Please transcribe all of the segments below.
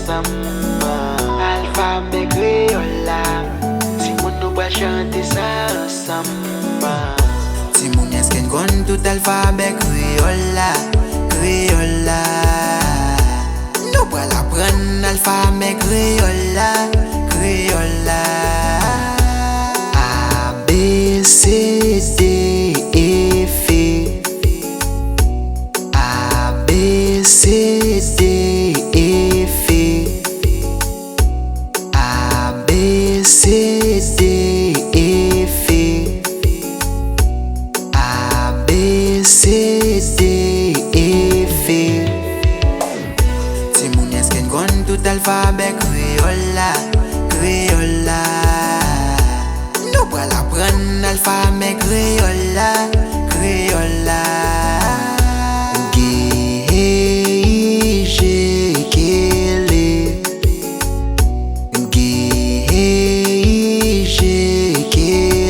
ensemble. Alphabet créole, si moun nou pa chante ça ensemble. Si moun esken kon tout alphabet créole, créole. Nou pral apren alphabet créole, créole. A, B, C, D, E, F. A, B, C, D, E, F. A, B, C, D, E, F. A, B, C, D, E, F. Si moun esken kon tout alphabet créole, créole. Nou pral apren alphabet créole, créole. G, I, J, K, L. G, I, J, K,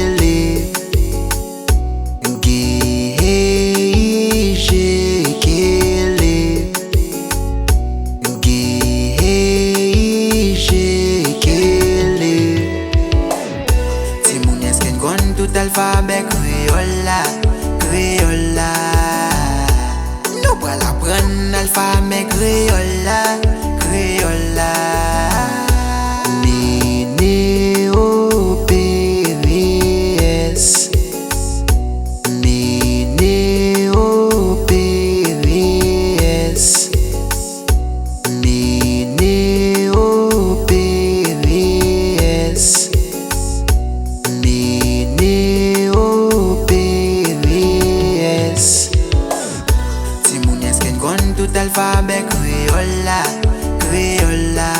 L. G, I, J, K, L. G, I, J, K, L. Si moun esken kon tout alphabet créole, créole. Nou pral apren alphabet créole, créole. Ni, ne, o, P, R, S. Ni, ne, o, P, R, S. Ni, ne, o, P, R, S. Ni, ne, o, P, R, S. Si moun esken kon tout alphabet créole, créole.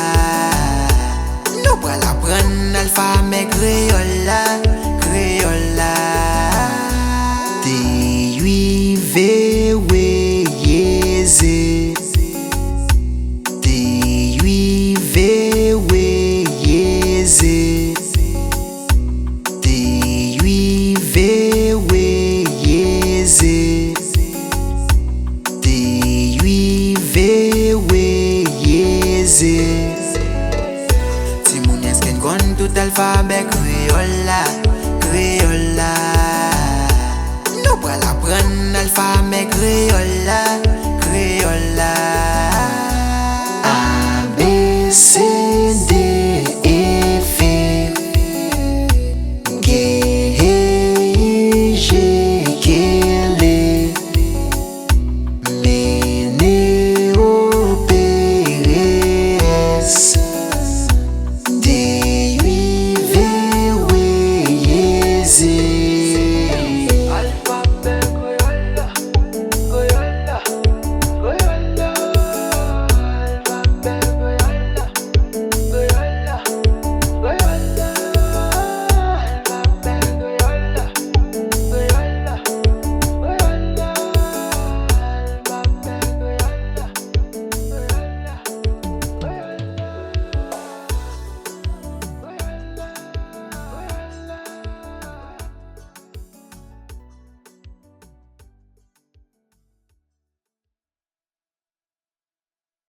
Nou pral apren alphabet créole, créole. T, U, V, W, Z. T, U, V, W, Z. T, U, V, W, Z. T, U, V, W, Z. Si moun esken kon tout alphabet créole, créole. Nou pral apren alphabet créole,